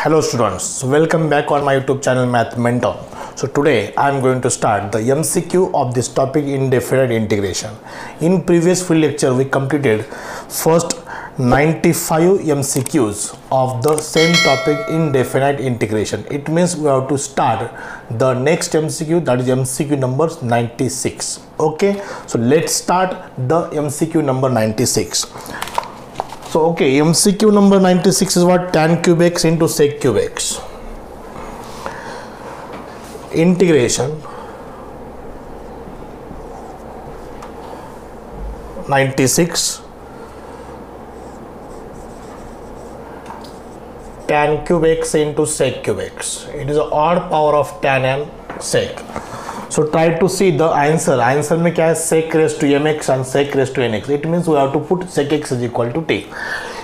Hello students, welcome back on my YouTube channel Math Mentor. So today I am going to start the MCQ of this topic, indefinite integration. In previous full lecture we completed first 95 MCQs of the same topic, indefinite integration. It means we have to start the next MCQ, that is MCQ number 96. Okay, so let's start the MCQ number 96. So okay, MCQ number 96 is what? Tan cube x into sec cube x. Integration 96 tan cube x into sec cube x. It is an odd power of tan and sec. So try to see the answer. Answer में क्या है? Sec raised to mx and sec raised to nx. It means we have to put sec x is equal to t.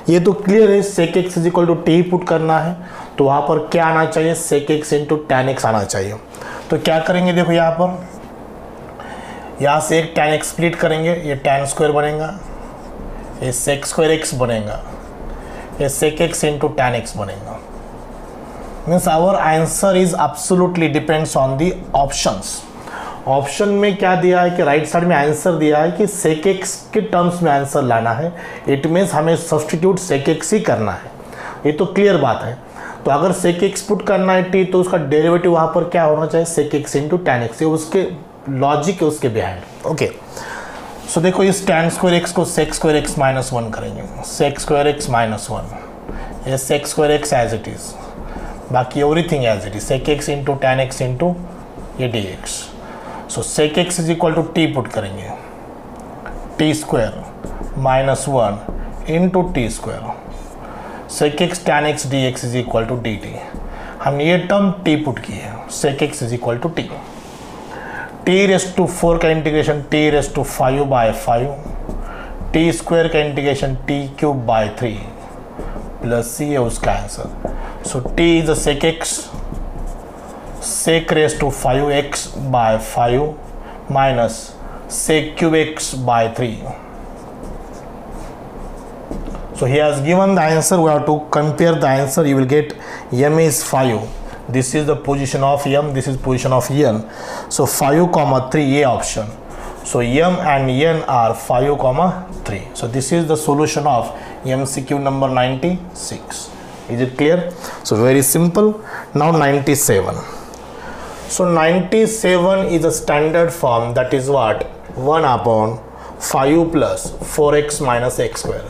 ये तो clear है, sec x is equal to t put करना है, तो वहाँ पर क्या आना चाहिए? sec x into tan x आना चाहिए. तो क्या करेंगे? देखो यहाँ पर, यहाँ से एक tan x स्प्लिट करेंगे, ये tan स्क्वायर बनेगा, ये sec स्क्वायर x बनेगा, ये sec x into tan x बनेगा. Means our answer is absolutely depends on the options. Option में क्या दिया है कि राइट साइड में आंसर दिया है कि sec x के टर्म्स में आंसर लाना है. इट मीन्स हमें सब्सटीट्यूट sec x ही करना है. ये तो क्लियर बात है. तो अगर sec x पुट करना है t, तो उसका डेरिवेटिव वहाँ पर क्या होना चाहिए? sec x into tan x. ये उसके लॉजिक है उसके बिहाइंड. ओके, सो देखो इस tan स्क्वायर x को sec स्क्वायर x माइनस 1 करेंगे. sec स्क्वायर x माइनस 1, ये sec square x as it is, बाकी everything as it is. sec x into tan x into ये dx. So sec x is equal to t put करेंगे, t square minus 1 into t square. sec x tan x dx is equal to d t. हमने ये term t put की है. sec x is equal to t. T raise to 4 का integration t raise to 5 by 5, t square का integration t cube by 3 plus C है उसका answer. So t is sec x sec raised to 5x by 5 minus sec cube x by 3. So he has given the answer. We have to compare the answer. You will get m is 5. This is the position of m. This is position of n. So 5 comma 3 a option. So m and n are 5 comma 3. So this is the solution of MCQ number 96. Is it clear? So very simple. Now 97. So 97 is a standard form, that is what? 1 upon 5 plus 4x minus x square.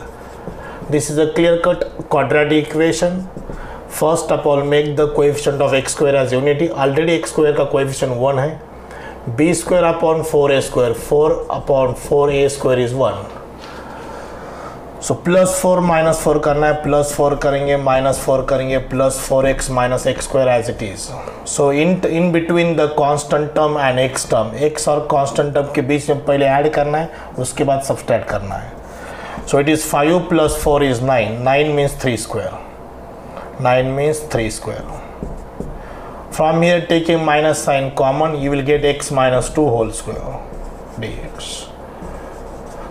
This is a clear-cut quadratic equation. First of all, make the coefficient of x square as unity. Already x square का coefficient 1 है. b square upon 4a square, 4 upon 4a square is 1. So plus 4 minus 4 करना है, plus 4 करेंगे, minus 4 करेंगे, plus 4x minus x square as it is. So in between the constant term and x term, x और constant term के बीच में पहले add करना है, उसके बाद सब्सट्रैक्ट करना है. So it is 5 plus 4 is 9. 9 means 3 square. 9 means 3 square. From here taking minus sign common, you will get x minus 2 whole square dx.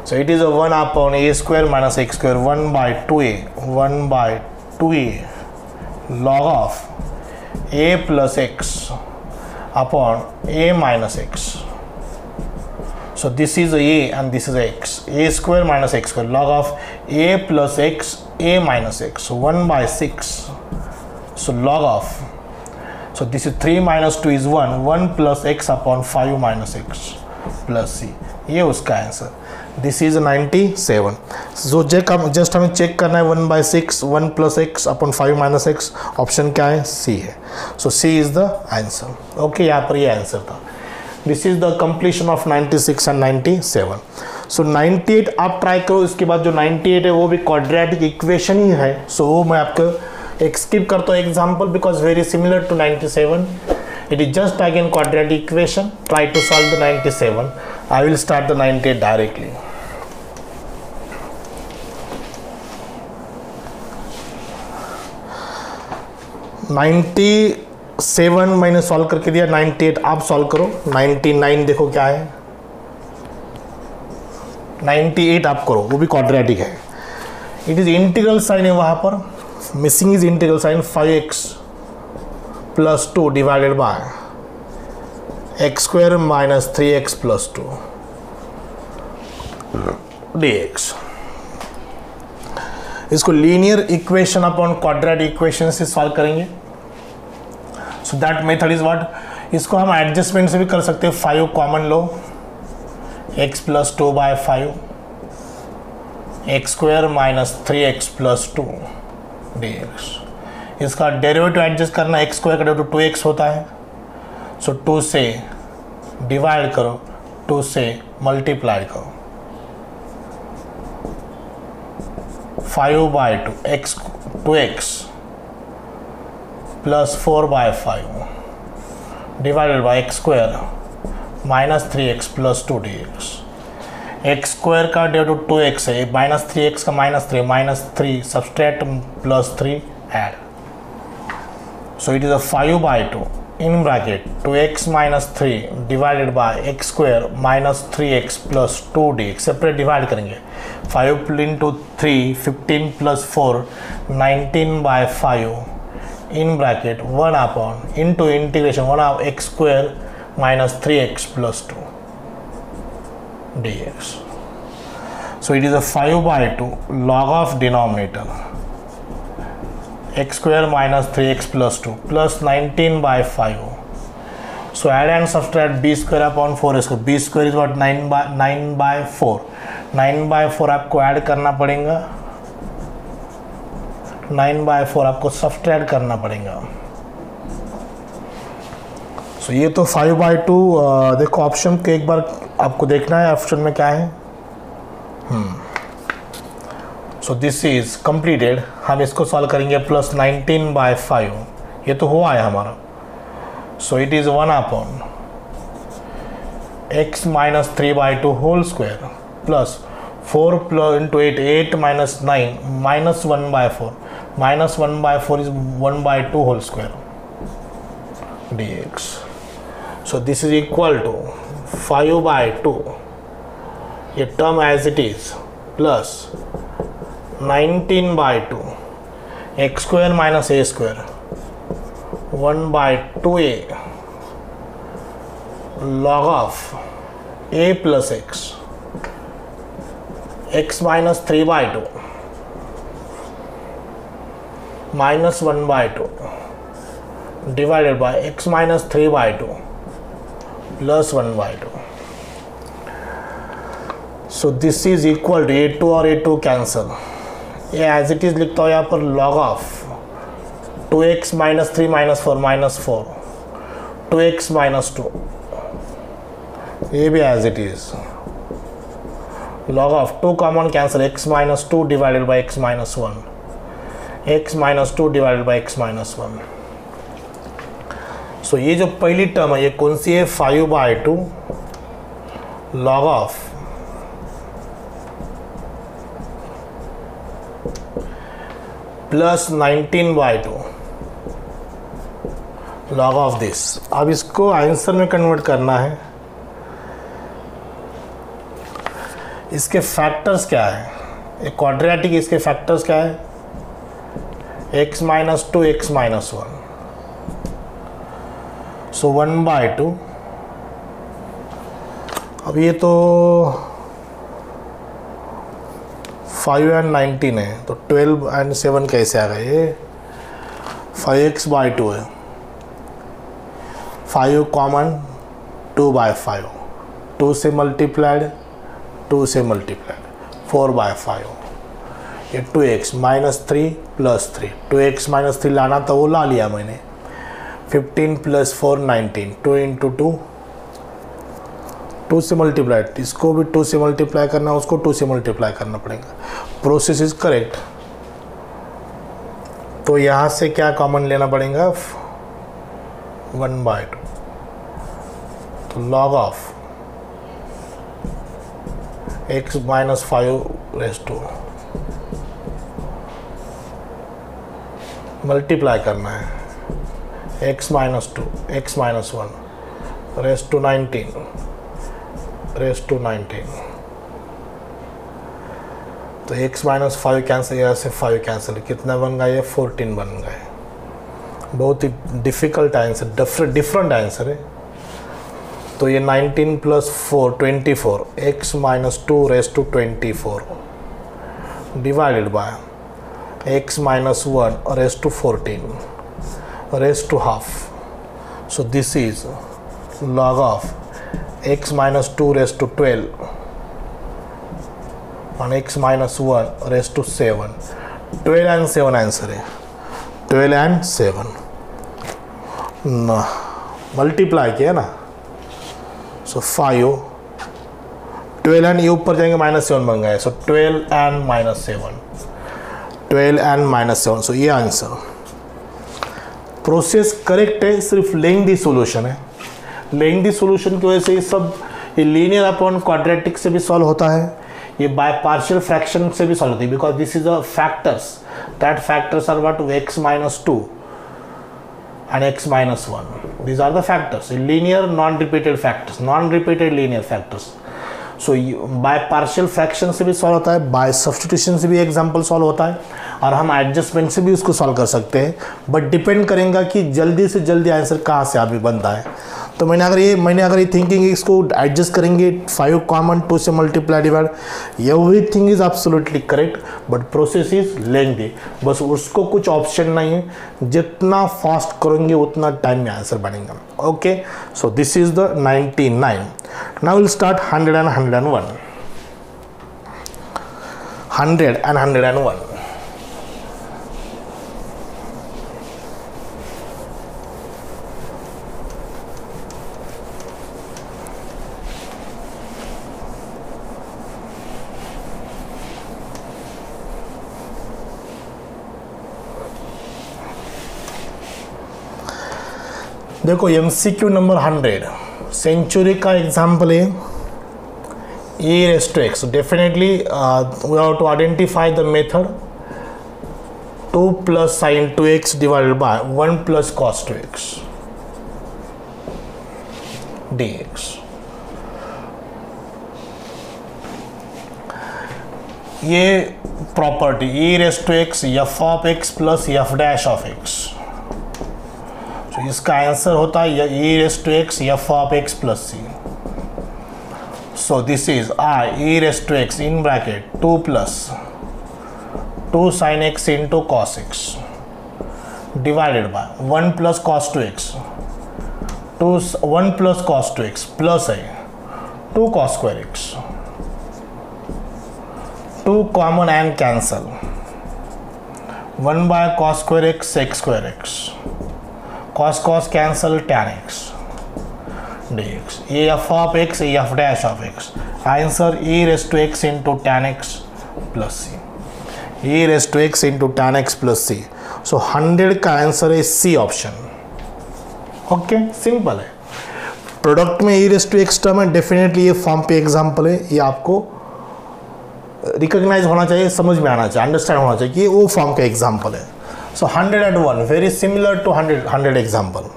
So it is a 1 upon a square minus x square, 1 by 2a, 1 by 2a log of a plus x upon a minus x. So this is a and this is a x. A square minus x square log of a plus x, a minus x. So 1 by 6. So log of. So this is 3 minus 2 is 1. 1 plus x upon 5 minus x plus c. ये उसका answer. This is 97. So just हमें check करना है 1 by 6, 1 plus x upon 5 minus x. Option क्या है? सी है. सो सी is the answer. Okay, यहाँ पर ये आंसर था. This is the completion of 96 and 97. सो 98 आप ट्राई करो. इसके बाद जो 98 है वो भी क्वाड्रेटिक इक्वेशन ही है. सो वो मैं आपको एक स्किप करता हूँ example, because very similar to 97. It is just again quadratic equation. Try to solve the 97. I will start the 98 directly. Seven मैंने सॉल्व करके दिया. 98 आप सॉल्व करो. 99 देखो क्या है. 98 आप करो, वो भी क्वाड्रेटिक है. इट इज इंटीग्रल साइन है वहाँ पर. missing is integral sign 5x plus 2 divided by x square minus 3x plus 2 dx. इसको linear equation upon quadratic equation से सॉल्व करेंगे. So that method is what. इसको हम एडजस्टमेंट से भी कर सकते हैं. 5 कॉमन लो, x plus 2 by 5 x square minus 3x plus 2 dx. इसका डेरिवेटिव एडजस्ट करना, एक्स स्क्वायर का डेरिवेटिव 2x होता है. सो 2 से डिवाइड करो, 2 से मल्टीप्लाई करो. 5 by 2 x 2x plus 4 by 5 divided by x square minus 3x plus 2 dx. X square का डेरिवेटिव 2x है, माइनस 3x का minus 3 subtract plus 3 add. So it is a 5 by 2 in bracket 2x minus 3 divided by x square minus 3x plus 2 dx. Separate divide करेंगे. 5 into 3 15 plus 4 19 by 5 in bracket 1 upon into integration 1 of x square minus 3x plus 2 dx. So it is a 5 by 2 log of denominator x square minus 3x plus 2 plus 19 by 5. So add and subtract b square upon 4 square. b square is what? 9 by 4. 9 by 4 आपको add करना पड़ेगा. 9 by 4 आपको subtract करना पड़ेगा. So ये तो 5 by 2. देखो option के एक बार आपको देखना है ऑप्शन में क्या है. सो दिस इज कंप्लीटेड. हम इसको सॉल्व करेंगे. प्लस 19 बाय 5 ये तो हुआ है हमारा. So it is 1 upon x minus 3 by 2 whole square plus 4 plus into 8 minus 9 minus 1 by 4 minus 1 by 4 is 1 by 2 whole square dx. So this is equal to 5 by 2 ये term as it is plus 19 by 2 x square minus a square 1 by 2a log of a plus x minus 3 by 2 minus 1 by 2 divided by x minus 3 by 2 plus 1 by 2. So this is equal to a2 और a2 cancel. ये as it is लिखता हूँ यहाँ पर log of 2x minus 3 minus 4 minus 4 2x minus 2. ये भी as it is log of 2 common cancel x minus 2 divided by x minus 1 x minus 2 divided by x minus 1. सो ये जो पहली टर्म है ये कौन सी है? 5 by 2 log of plus 19 by 2 log of this. अब इसको आंसर में कन्वर्ट करना है. इसके फैक्टर्स क्या है? एक क्वाड्रेटिक इसके फैक्टर्स क्या है? x minus 2 x minus 1. So 1 by 2. अब ये तो 5 एंड 19 है तो 12 एंड 7 कैसे आ गए? ये 5x बाई 2 है. 5 कॉमन 2 बाय 5 2 से मल्टीप्लाइड 2 से मल्टीप्लाइड 4 बाय 5. ये 2x minus 3 plus 3 2x minus 3 लाना था वो ला लिया मैंने. 15 प्लस 4 19 2 इंटू 2 2 से मल्टीप्लाइड. इसको भी 2 से मल्टीप्लाई करना, उसको 2 से मल्टीप्लाई करना पड़ेगा. Process is correct. तो यहाँ से क्या कॉमन लेना पड़ेगा? 1 बाय 2. तो log of x minus 5 raise 2 multiply करना है. x minus 2 x minus 1 raise to 19 raise to 19 तो x माइनस 5 कैंसिल, यहाँ से 5 कैंसिल, कितना बन गया ये 14 बन गए। बहुत ही डिफ़िकल्ट आंसर, डिफरेंट आंसर है। तो ये 19 plus 4 24, x minus 2 raise to 24 divided by x minus 1 raise to 14 raise to half. So this is log of x minus 2 raised to 12 and x minus 1 raised to 7. 12 and 7 answer है, 12 and 7 ना multiply किया ना। सो 5, 12 and ये ऊपर जाएंगे -7 बन गए। सो 12 and -7, 12 and -7। सो ये आंसर प्रोसेस करेक्ट है, सिर्फ लेंथी सॉल्यूशन है। लेंथी सॉल्यूशन की वजह से ये सब, ये लीनियर अपॉन क्वाड्रेटिक से भी सॉल्व होता है, ये बाय पार्शियल फ्रैक्शन से भी सॉल्व होती है, because this is a factors, that factors are what, x minus 2 and x minus 1. These are the factors, linear non-repeated factors, non-repeated linear factors. So by partial fraction से भी solve होता है, bye substitution से भी example solve होता है, और हम एडजस्टमेंट से भी उसको सॉल्व कर सकते हैं। बट डिपेंड करेगा कि जल्दी से जल्दी आंसर कहाँ से अभी बनता है। तो मैंने अगर ये थिंकिंग इसको एडजस्ट करेंगे 5 कॉमन 2 से multiply divide, everything is absolutely correct, but process is lengthy. बस उसको कुछ ऑप्शन नहीं है, जितना फास्ट करेंगे उतना टाइम में आंसर बनेगा। Okay, so this is the 99। Now will start 100 and 101। 100 and 101। देखो MCQ नंबर 100 सेंचुरी का एग्जाम्पल है, e raised to x। Definitely we have to identify the method 2 plus sin 2x divided by 1 plus cos 2x dx। ये property e raised to x f of x plus f dash of x, तो इसका answer होता है e raised to x f of x plus c। So this is I e raised to x in bracket 2 plus 2 sin x into cos x divided by 1 plus cos 2x, 1 plus cos 2x plus है 2 cos square x, 2 common and cancel, 1 by cos square x sec square x, cos cancel tan x dx। ये f of x, ये f dash of x, answer e raised to x into tan x plus c, e raised to x into tan x plus c। सो 100 का answer है सी option. Okay, simple है। Product में e raised to x term है, definitely ये form पे example है, ये आपको रिकॉग्नाइज होना चाहिए, समझ में आना चाहिए, अंडरस्टैंड होना चाहिए कि वो फॉर्म का एग्जाम्पल है। So 101 very similar to 100 example,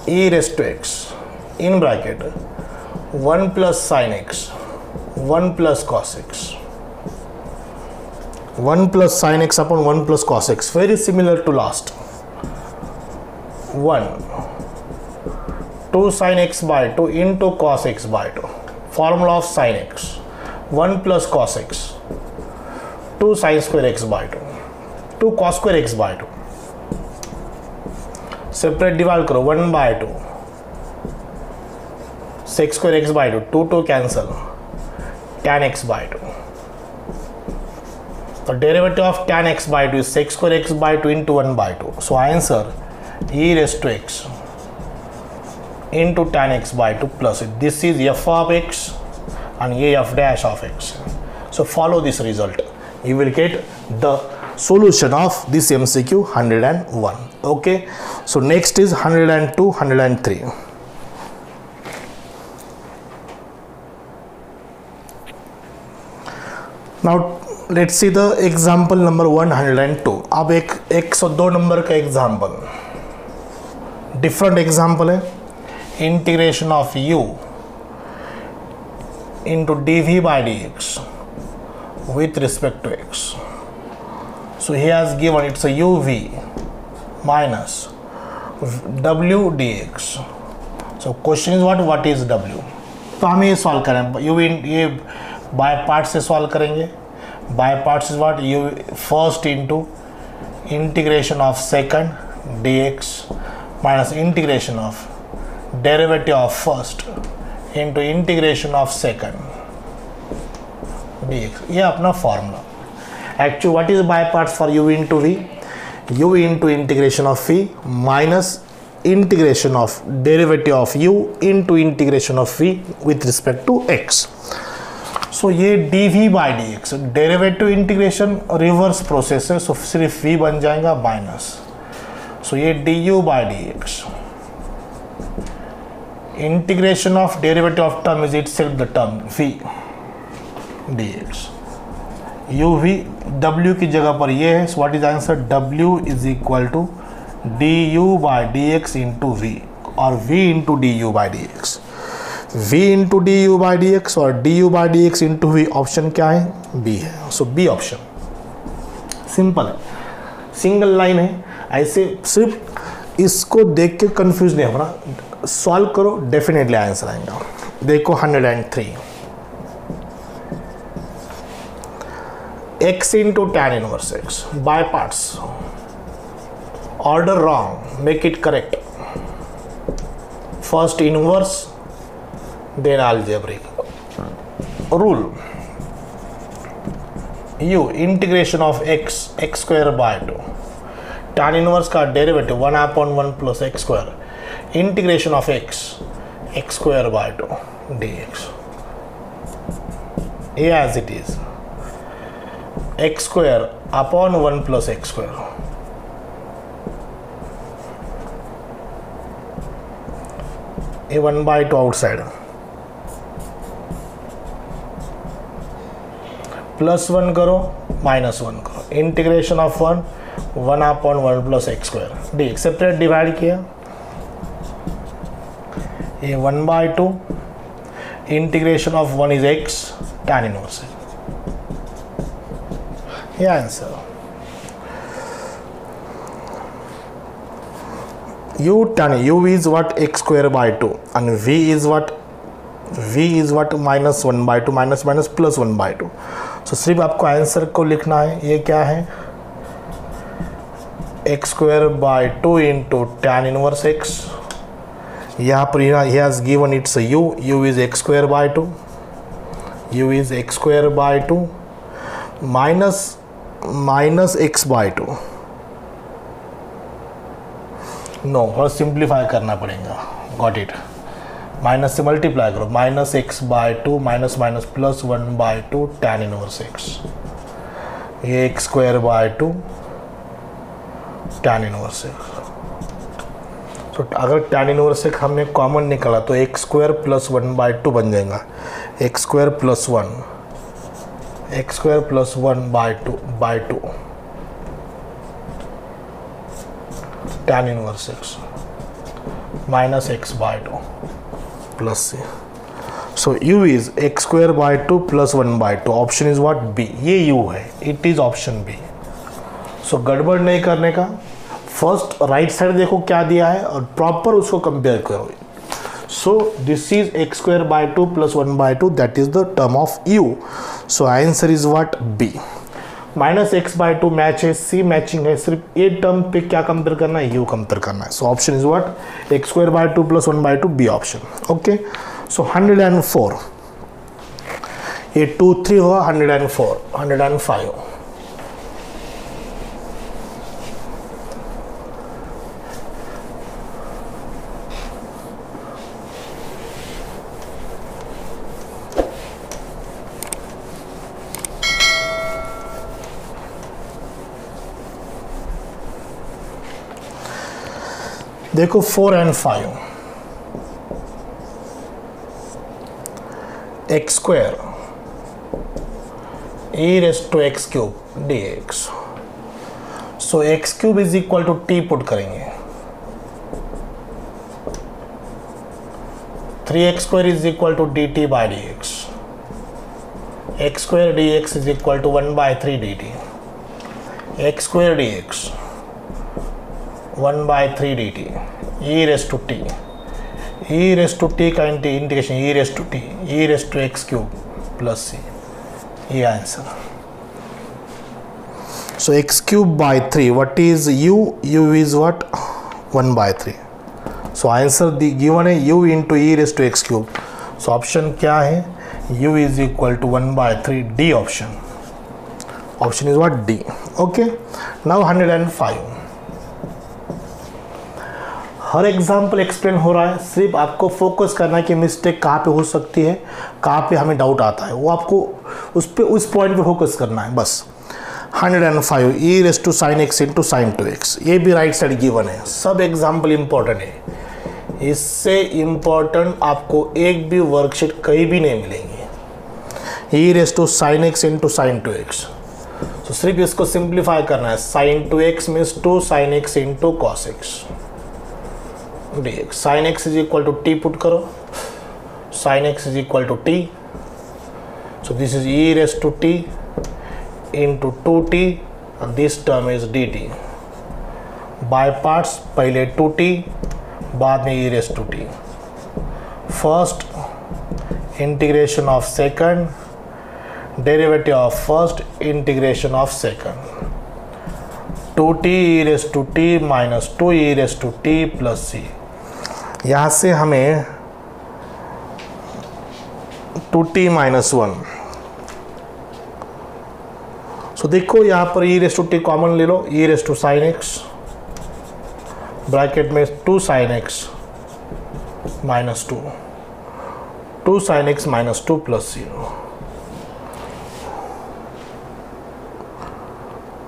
e raised to x in bracket 1 plus sin x 1 plus cos x, 1 plus sin x upon 1 plus cos x, very similar to last 1 2 sin x by 2 into cos x by 2, formula of sin x 1 plus cos x 2 sin square x by 2, 2 cos square x by 2, separate divide करो 1 by 2 sec square x by 2, 2 cancel, tan x by 2। तो derivative of tan x by 2 is sec square x by 2 into 1 by 2। So answer e raised to x into tan x by 2 plus it, this is f of x and a f dash of x। so follow this result, you will get the solution of this MCQ 101। okay, so next is 102 103। now let's see the example number 102। अब एक 102 number का example, different example है। Integration of u into dv by dx with respect to x. So he has given it's a uv minus w dx. So question is what is w. तो हम ये solve करें, ये by part से solve करेंगे. By parts is what you first into integration of second dx minus integration of derivative of first into integration of second dx. ये अपना formula. Actually what is by parts for u into v, u into integration of v minus integration of derivative of u into integration of v with respect to x. So ये dv by dx derivative integration reverse process है, सो सिर्फ v बन जाएगा minus. सो ये du by dx integration of derivative of term is itself the term v dx. uv w की जगह पर ये है, so what is answer. w is equal to du by dx into v और v into du by dx. v into du by dx और du by dx into v option क्या है, b है. सो b ऑप्शन सिंपल है, single line है. ऐसे सिर्फ इसको देख के कंफ्यूज नहीं होना, सॉल्व करो डेफिनेटली आंसर आएगा. देखो 103 x into tan inverse x by parts. Order wrong, make it correct. First inverse, then algebraic. Rule u integration of x square by 2 tan inverse का derivative 1/1 plus x square integration of x square by 2 dx. A as it is x square upon 1 plus x square. ये 1/2 outside +1 करो -1 करो integration of 1/1 plus x square D separate divide किया. ये 1/2 integration of 1 is x tan inverse. ये answer. u tan u is what x square by 2 and v is what -1/2 minus +1/2. so सिर्फ आपको answer को लिखना है. ये क्या है, x square by 2 into tan inverse x. यहाँ पर he has given it's a u is x square by 2, u is x square by 2 minus x by 2. No और सिंप्लीफाई करना पड़ेगा. Got it. माइनस से मल्टीप्लाई करो, -x/2 minus +1/2 tan inverse x. ये x² 2 tan inverse x. तो अगर tan inverse x हमने common निकाला तो x² + 1/2 बन जाएगा. x² + 1 x² + 1/2 tan inverse x minus x/2 plus c. So u is x² 2 plus 1/2. Option is what, B. ये u है, it is option B. So गड़बड़ नहीं करने का, फर्स्ट राइट साइड देखो क्या दिया है और प्रॉपर उसको कंपेयर करो. So this is x² 2 plus 1/2, that is the term of u. So answer is what, B. -x/2 match है, c मैचिंग है, सिर्फ ये टर्म पे क्या कंपेयर करना है, u कंपेयर करना है. So option is what, x² 2 plus 1/2, B option. Okay. So 104 ये 2 3 हुआ, 104 105. देखो 4 and 5 x² e⁻x³ dx. So x³ is equal to t put करेंगे, 3x² is equal to dt by dx. X square d x is equal to 1/3 dt, x square d x 1/3 dt, e raise to t, e raise to t का integration e raise to t, e raise to x cube plus C, ये answer. So x cube by 3, what is u? U is what? 1/3. So answer the given है u into e raised to x cube. So option क्या है? u is equal to 1/3, D option. Option is what? D. Okay. Now 105. Her example explain हो रहा है, सिर्फ आपको focus करना है कि मिस्टेक कहाँ पे हो सकती है, कहाँ पे हमें डाउट आता है, वो आपको उस पॉइंट पे फोकस करना है बस. 105 e raise to sine x into sine 2x, ये भी राइट साइड गिवन है. सब एग्जाम्पल इंपॉर्टेंट है, इससे इंपॉर्टेंट आपको एक भी वर्कशीट कहीं भी नहीं मिलेंगे. e raise to sine x into sine 2x, तो सिर्फ इसको सिंप्लीफाई करना है. Sine 2x means 2 sine x into cos x dx. Sine x is equal to t put करो, sine x is equal to t, so this is e raise to t into 2t and this term is dt. By parts, पहले 2t बाद में e raised to t. First integration of second, derivative of first, integration of second. 2t e raised to t minus 2 e raised to t plus c. यहाँ से हमें 2t minus 1. तो देखो यहाँ पर e raise to t common ले लो, e raise to sine x bracket में 2 sine x minus 2 sine x minus 2 plus 0,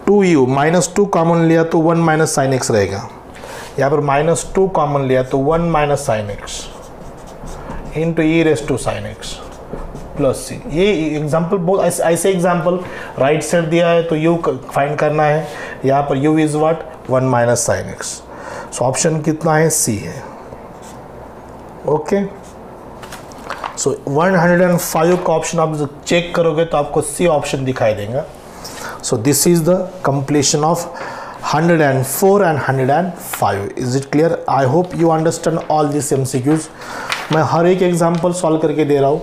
2u माइनस 2 कॉमन लिया तो 1 माइनस साइन एक्स रहेगा. यहाँ पर माइनस 2 कॉमन लिया तो 1 minus sine x into e raise to sine x plus C. ये एग्जाम्पल बहुत ऐसे एग्जाम्पल राइट साइड दिया है तो u फाइंड करना है. यहाँ पर u is what 1 minus sine x. So option कितना है? सी है. ओके. सो 105 का ऑप्शन आप चेक करोगे तो आपको सी ऑप्शन दिखाई देगा. सो this is the completion of 104 and 105. Is it clear? I hope you understand all this MCQs. मैं हर एक एग्जाम्पल सॉल्व करके दे रहा हूँ.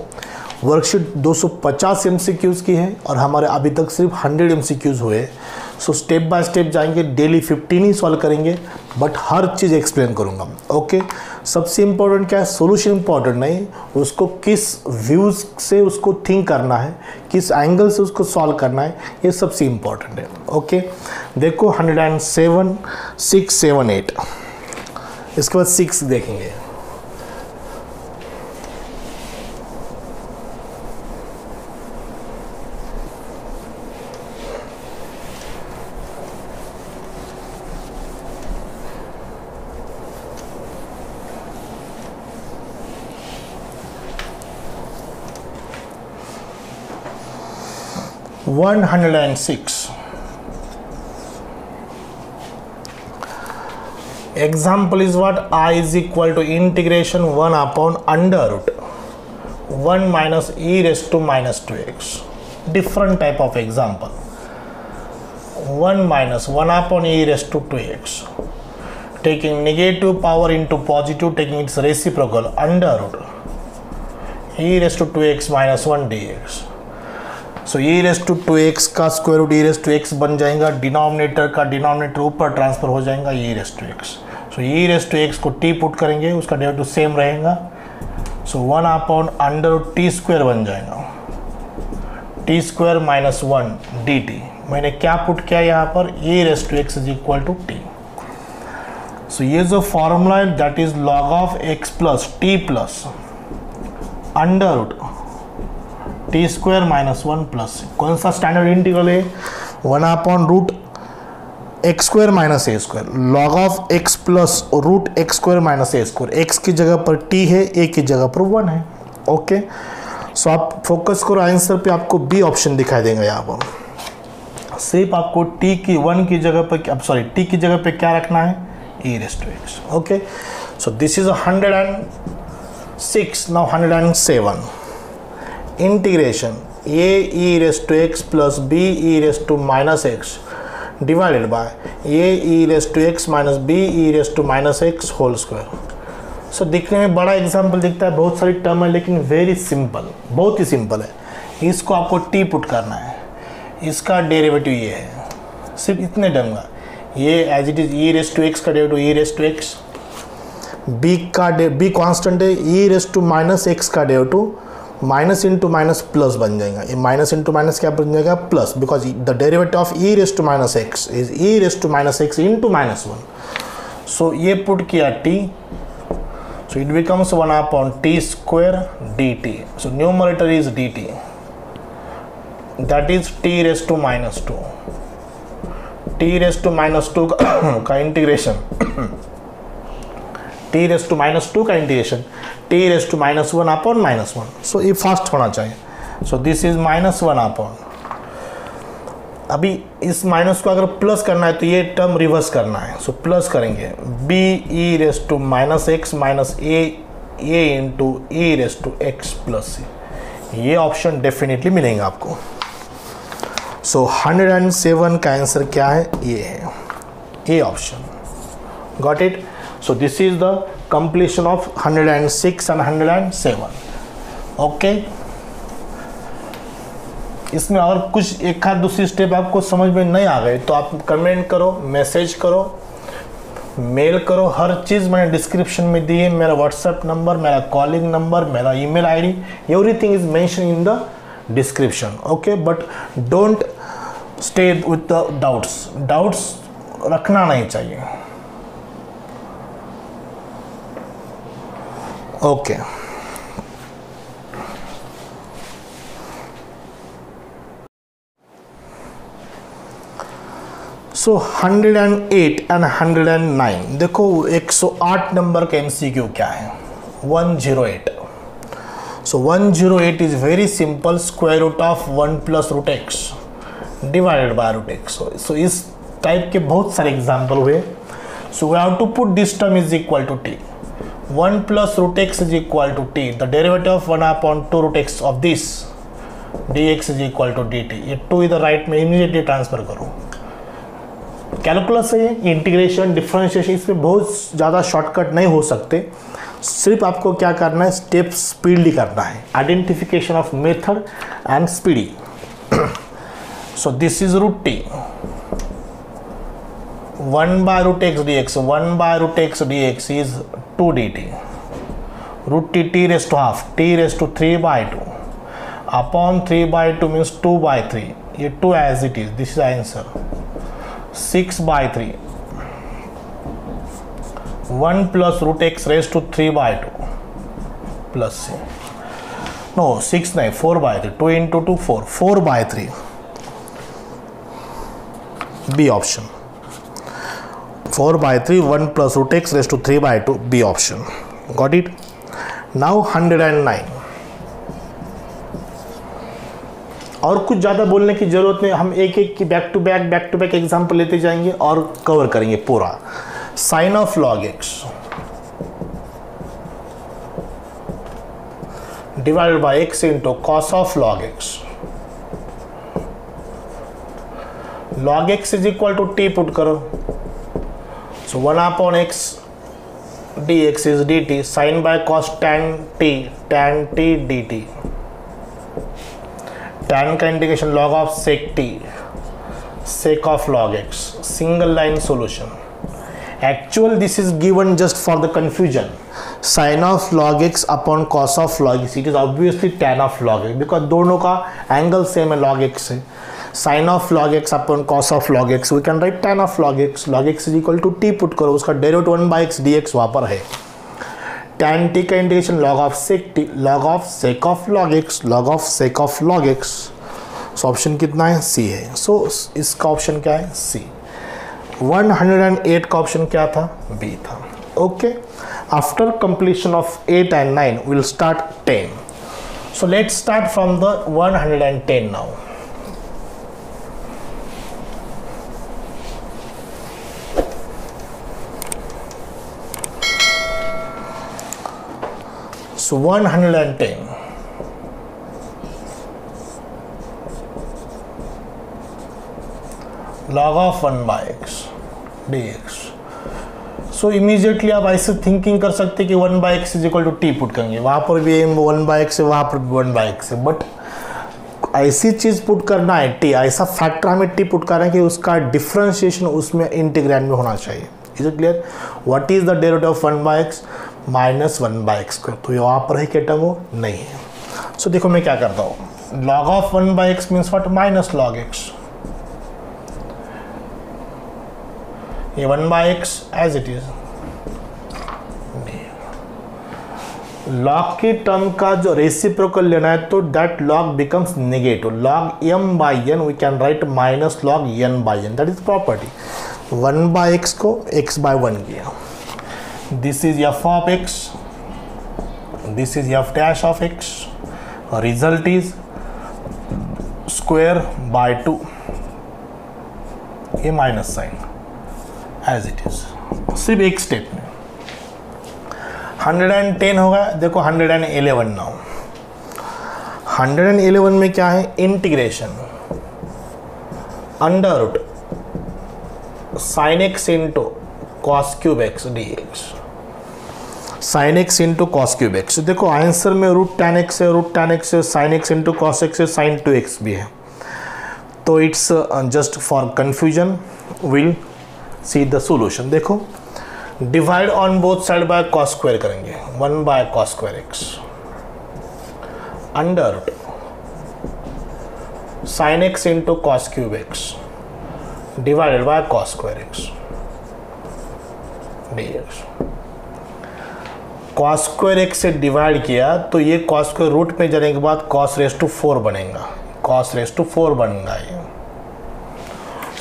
वर्कशीट 250 MCQs की है और हमारे अभी तक सिर्फ 100 MCQs हुए. सो स्टेप बाय स्टेप जाएंगे, डेली 15 ही सॉल्व करेंगे, बट हर चीज़ एक्सप्लेन करूँगा. ओके. सबसे इम्पोर्टेंट क्या है? सोल्यूशन इम्पोर्टेंट नहीं, उसको किस व्यूज़ से उसको थिंक करना है, किस एंगल से उसको सॉल्व करना है, ये सबसे इम्पोर्टेंट है. ओके. देखो 107, 6, 7, 8. इसके बाद 6 देखेंगे. * 106. Example is what? I is equal to integration 1 upon under root 1 minus e raised to minus 2x. Different type of example. 1 minus 1 upon e raised to 2x. Taking negative power into positive, taking its reciprocal, under root e raised to 2x minus 1 dx. So e raise to 2x का square root e raise to x बन जाएगा. Denominator का denominator ऊपर transfer हो जाएगा e raise to x. So e raise to x को t put करेंगे, उसका डेरिवेटिव सेम रहेगा. So 1 upon under root t square बन जाएगा, टी स्क्वायर माइनस 1 dt. मैंने क्या पुट किया यहाँ पर? e raise to x is equal to t. So ये जो फॉर्मूला है that is log of x plus t plus under root t square minus 1 plus. कौन सा स्टैंडर्ड इंटीग्रल है? 1 upon root x square minus a square, log of x plus root x square minus a square. X की जगह पर T है, ए की जगह पर 1 है. ओके. सो आप फोकस करो आंसर पे, आपको बी ऑप्शन दिखाई देगा. यहाँ पर सिर्फ आपको टी की 1 की जगह पर, सॉरी टी की जगह पे क्या रखना है? e raise to x. Okay. So this is 106. Now 107. Integration a e raised to x plus b e raised to minus x divided by a e raised to x minus b e raised to minus x whole square. सो दिखने में बड़ा example दिखता है, बहुत सारी term है, लेकिन very simple, बहुत ही सिंपल है. इसको आपको टी पुट करना है, इसका डेरिवेटिव ये है, सिर्फ इतने टर्म का. ये as it is e raise to x का derivative e raise to x, B का बी कॉन्स्टेंट है, e raise to minus x का derivative minus into minus plus बन जाएगा. ये माइनस इंटू माइनस क्या बन जाएगा? Plus, because the derivative of e raise to minus x is e raise to minus x into minus one. So ये put किया t, so it becomes 1 upon t square dt. So numerator is dt, that is t raised to minus 2. t raised to minus 2 का integration t raised to minus 2 का integration t raised to minus 1 upon minus 1. so ये fast होना चाहिए. so this is minus 1 upon, अभी इस minus को अगर plus करना है तो ये टर्म रिवर्स करना है. सो प्लस करेंगे B e raise to minus x minus A into e raise to x plus C. ये ऑप्शन डेफिनेटली मिलेंगे आपको. सो 107 का आंसर क्या है? ये है A option. Got it? So this is the completion of 106 and 107. Okay, इसमें अगर कुछ एक आध दूसरी स्टेप आपको समझ में नहीं आ गए तो आप कमेंट करो, मैसेज करो, मेल करो. हर चीज़ मैंने डिस्क्रिप्शन में दी है. मेरा व्हाट्सएप नंबर, मेरा कॉलिंग नंबर, मेरा email ID, everything is mention in the description. Okay, but don't stay with the doubts रखना नहीं चाहिए. Okay, so 108 and 109. देखो 108 नंबर का MCQ क्या है? 108. So 108 is very simple, square root of 1 plus root x divided by root x. So इस type के बहुत सारे एग्जाम्पल हुए. So we have to put this term is equal to t. 1 plus root x is equal to t. The derivative of 1 upon 2 root x of this dx is equal to dt. ये 2 इधर right में immediately transfer करो. Calculus है ये, integration, differentiation, इसमें बहुत ज़्यादा shortcut नहीं हो सकते. सिर्फ आपको क्या करना है, स्टेप स्पीडली करना है. Identification of method and speedy. So this is root t, 1 by root x d x, 1 by root x d x is 2 dt. Root t t raise to half, t raise to 3/2 upon 3/2 means 2/3. ये 2 as it is, this is answer. 6/3, 1 plus root x raise to 3/2 plus c. No 6 नहीं, 4/3. 2 into 2 4, 4/3. B option. 4/3, 1 plus root x raise to 3/2, b option. Got it? Now 109. और कुछ ज़्यादा बोलने की ज़रूरत नहीं, हम एक एक की बैक टू बैक एग्जाम्पल लेते जाएंगे और कवर करेंगे पूरा. Sine of log x divided by x into cos of log x. Log x is equal to t put करो. So 1 upon x d x is d t. Sine by cos tan t d t. tan का integration log of sec t, sec of log x. Single line solution. Actual this is given just for the confusion. Sine of log x अपॉन cos of log x, it is obviously tan of log x, because दोनों का angle same है log x से. Sine of log x अपॉन cos of log x, we can write tan of log x. log x is equal to t put करो, उसका derivative 1/x dx वहाँ पर है. tan t का integration log of sec t, log of sec of log x, log of sec of log x. So option कितना है? सी है. सो इसका ऑप्शन क्या है? सी. 108 का ऑप्शन क्या था? बी था. Okay, after completion of 8 and 9 will start 10. So let's start from the 110 now. So 110. log of 1 by x dx। So immediately आप ऐसे थिंकिंग कर सकते हैं कि 1 by x is equal to t put करेंगे, वहाँ पर भी 1 by x है, वहाँ पर भी 1 by x है, बट ऐसी चीज़ पुट करना है टी, ऐसा फैक्टर हमें टी पुट करना है कि उसका डिफ्रेंशिएशन उसमें इंटीग्रैंड में होना चाहिए। Is it clear? What is the derivative of 1 by x minus 1 by x square, तो यहाँ पर ही क्या टर्म हो नहीं है। सो देखो मैं क्या करता हूँ, log of 1 by x means what, minus log x, ये 1 by x as it is. log की टर्म का जो रेसिप्रोकल लेना है तो that log becomes negative, log m by n we can write minus log n by n, दैट इज property. 1 by x को x by 1 किया, दिस इज f of x, दिस इज f dash of x, result is square by 2, ये minus sign as it is, सिर्फ एक स्टेप में। 110 होगा, देखो 111 नाउ। 111 में क्या है, integration under root sine x into cos cube x d x, sine x into cos cube x. देखो आंसर में रूट टैन एक्स है, रूट टैन एक्स है, sine x into cos x है, साइन 2x भी है, तो it's just for confusion will see the solution. देखो divide on both side by cos square करेंगे, 1 bye cos square x under root sine x into cos cube x divided bye cos square x dx। Cos square x से divide किया तो ये cos square root में जाने के बाद cos race to 4 बनेगा, कॉस रेस टू 4 बनेगा। ये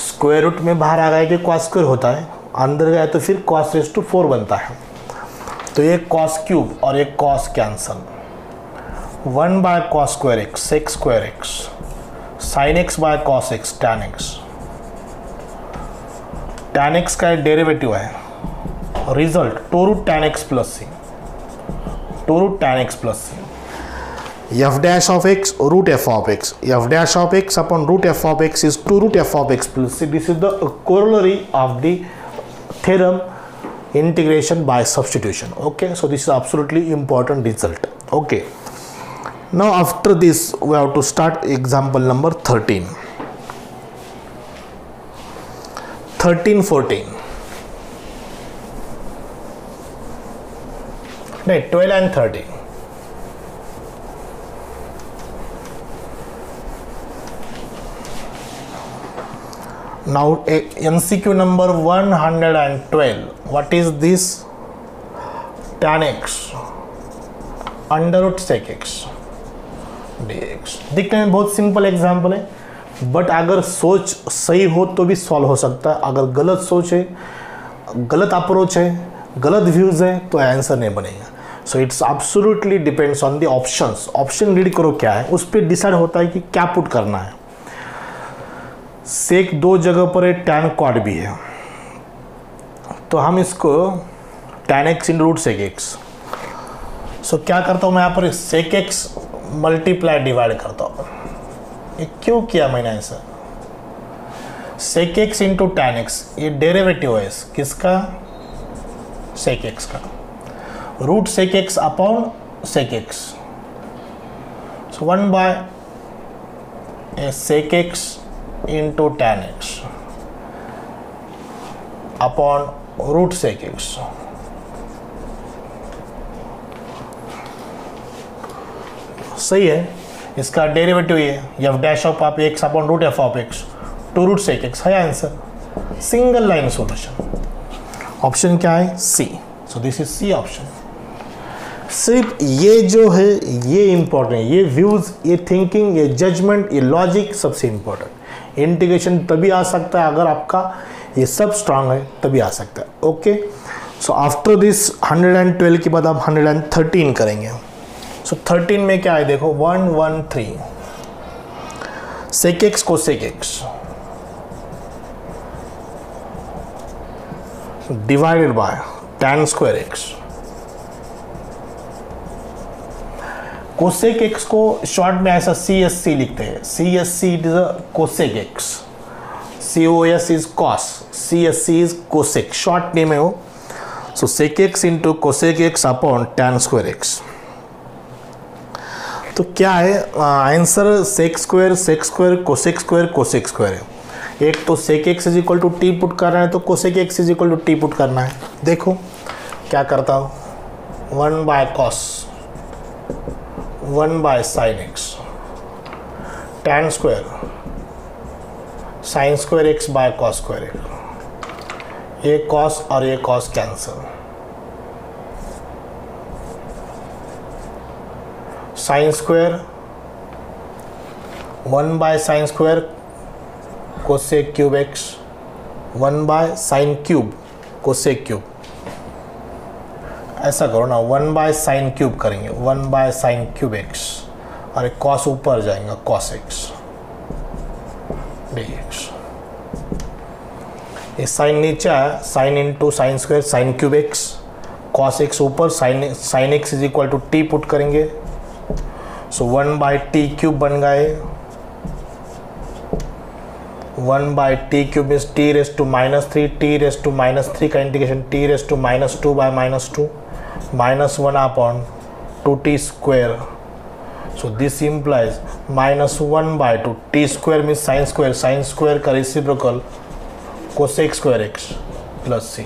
स्क्वायर रूट में बाहर आ गया कि कॉस स्क्वायर होता है, अंदर गया तो फिर कॉस रेस टू 4 बनता है, तो ये कॉस क्यूब और एक cos cancel, 1 bye cos square x sec square x sine x by cos x tan x, tan x का डेरिवेटिव है, result 2 root tan x plus c, 2 root tan x plus c, f dash of x root f of x, f dash of x upon root f of x is 2 root f of x plus c. This is the corollary of the theorem integration by substitution. Okay, so this is absolutely important result. Okay, now after this we have to start example number 13, 14 no 12 and 13. Now MCQ number 112, what is this? Tan x under root sec x dx। दिखने में बहुत simple example है, but अगर सोच सही हो तो भी सॉल्व हो सकता है, अगर गलत सोच है, गलत अप्रोच है, गलत व्यूज है तो आंसर नहीं बनेगा। So it's absolutely depends on the options, option read करो क्या है, उस पर डिसाइड होता है कि क्या पुट करना है। सेक 2 जगह पर है, टैन क्वाड भी है, तो हम इसको टैन एक्स इन रूट सेक एक्स, सो क्या करता हूँ मैं यहाँ पर सेक एक्स मल्टीप्लाई डिवाइड करता हूँ। ये क्यों किया मैंने ऐसा, sec x into tan x, ये डेरिवेटिव है किसका, सेक एक्स का, root sec x upon sec x, so 1 by sec x into tan x upon root sec x। सही है, इसका डेरिवेटिव ये f डैश ऑफ आप x upon root f of x 2 root sec x है answer, single line solution. Option क्या है, C. So this is C option. सिर्फ ये जो है ये इंपॉर्टेंट है, ये व्यूज, ये थिंकिंग, ये जजमेंट, ये लॉजिक सबसे इंपॉर्टेंट। इंटीग्रेशन तभी आ सकता है अगर आपका ये सब स्ट्रांग है, तभी आ सकता है। ओके, सो आफ्टर दिस 112 के बाद आप 113 करेंगे। सो 13 में क्या है देखो, 113 सेक एक्स को sec x divided by tan square x. Cosec x को शॉर्ट में ऐसा CSC लिखते हैं, CSC it is a cosec x, COS is cos, CSC is cosec, short name है वो. सो sec x into cosec x upon tan square x. तो क्या है आंसर? सेक स्क्वायर कोसेक स्क्वायर है. एक तो sec x is equal to t put करना है, तो cosec x is equal to t put करना है. देखो क्या करता हूँ, 1 by cos 1 by sine x tan square sine square x by cos square x. ये कॉस और ये cos cancel. Sine square 1 by sine square cosec cube x 1 by sine cube cosec cube. ऐसा करो ना, 1 बाय साइन क्यूब करेंगे, 1 by sine cube x और एक cos ऊपर जाएगा कॉस एक्स डी एक्स. ये साइन नीचे आया, sine into sine square sine cube x cos x ऊपर, sine x is equal to t put करेंगे. सो 1 बाय टी क्यूब बन गए. 1 by t cube is t raise to -3, t raise to -3 का integration t raise to -2 by -2 -1 upon 2t square. So this implies -1 by 2 t square mean sine square का reciprocal cosec square x plus C.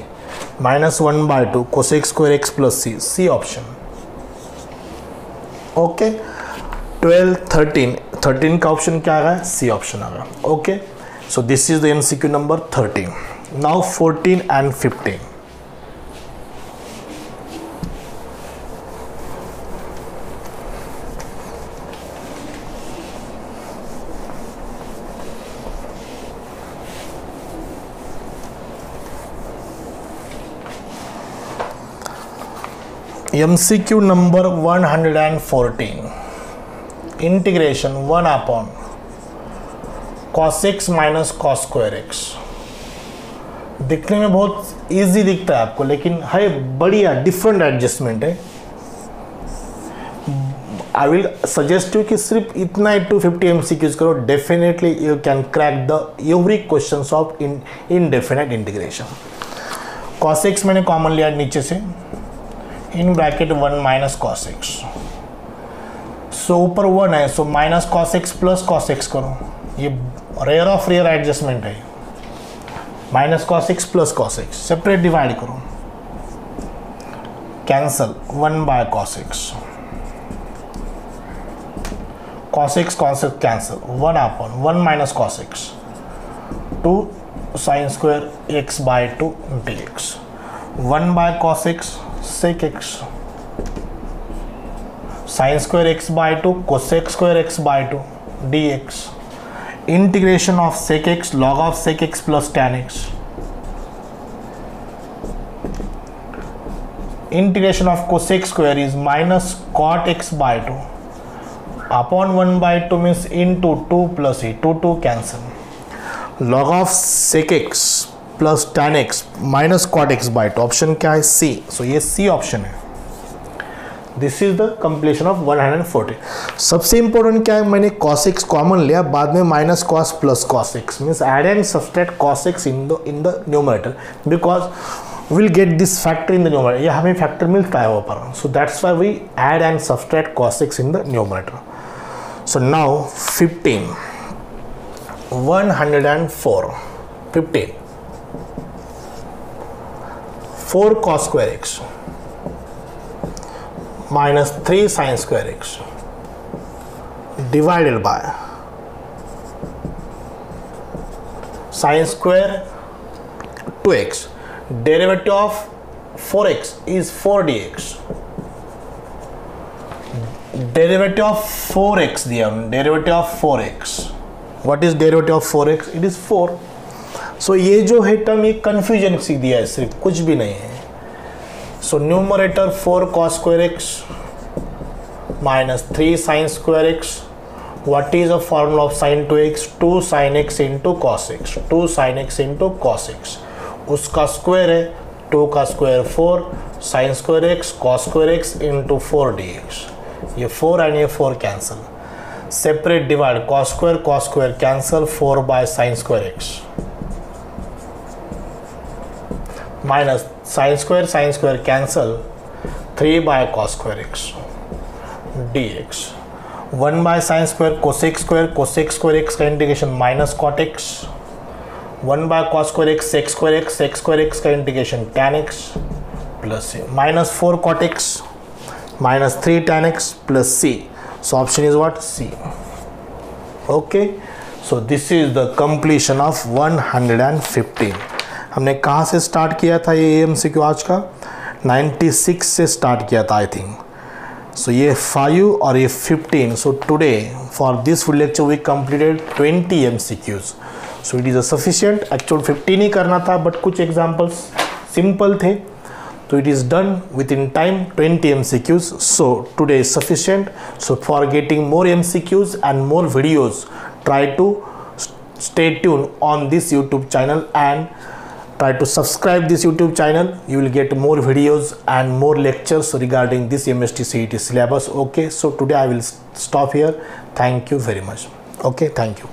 -1 by 2 cosec square x plus C, C option. Okay 12 13 का option क्या आ गया? C option आ गया. Okay, so this is the MCQ number 13. Now 14 and 15. MCQ number 114. Integration 1 upon cos x minus cos square x. दिखने में बहुत easy दिखता है आपको, लेकिन है बढ़िया डिफरेंट एडजस्टमेंट है. आई विल सजेस्ट यू कि सिर्फ इतना 250 MCQs करो, definitely you can crack the every questions of indefinite integration. cos x मैंने कॉमन लिया नीचे से, in bracket 1 minus cos x. So ऊपर 1 है, so minus cos x plus cos x करो. ये रेयर ऑफ रेयर एडजस्टमेंट है. Minus cos x plus cos x separate divide करो, cancel 1 bye cos x. Cos x cancel 1 upon 1 minus cos x 2 sign square x by 2 d x. 1 bye cos x sec x sine square x by 2 cosec square x by 2 d x. Integration of sec x log of sec x plus tan x. Integration of cosec square is minus cot x by 2 upon 1 by 2 means into 2 plus e 2 cancel. Log of sec x plus tan x minus cot x by 2. Option क्या है? C. सो ये C option है. This is the completion of 140. सबसे important क्या है, मैंने cos x common लिया, बाद में minus cos plus cos x means add and subtract cos x in the numerator because will get this factor in the numerator. यह हमें factor मिलता है वहाँ पर. So that's why we add and subtract cos x in the numerator. So now 15 104 15 4 cos square x minus 3 sin square x divided by sin square 2x. Derivative of 4x is 4dx. Derivative of 4x दिया, derivative of 4x. What is derivative of 4x? It is 4. So ये जो है term ये confusion सी दिया है, सिर्फ कुछ भी नहीं है. So numerator 4 cos square x minus 3 sin square x. What is the formula of sin 2x? 2 sin x into cos x. 2 sin x into cos x. उसका स्क्वायर है 2 का square 4 sin square x cos square x into 4 dx. ये 4 and ये 4 cancel. Separate divide cos square cancel 4 by sin square x. minus sin square cancel, 3 by cos square x dx, 1 by sin square cosec square x का integration minus cot x, 1 by cos square x sec square x का integration tan x plus c, minus 4 cot x minus 3 tan x plus c. So option is what? C. Okay, so this is the completion of 115. हमने कहाँ से start किया था ये MCQ आज का? 96 से स्टार्ट किया था आई थिंक. So ये 5 और ये 15. So today for this full lecture we completed 20 MCQs. So it is a sufficient. Actual 15 ही करना था but कुछ examples simple थे. So it is done within time, 20 MCQs. So today is sufficient. So for getting more MCQs and more videos, try to stay tuned on this YouTube channel and try to subscribe this YouTube channel. You will get more videos and more lectures regarding this MST CET syllabus. Okay, so today I will stop here. Thank you very much. Okay, thank you.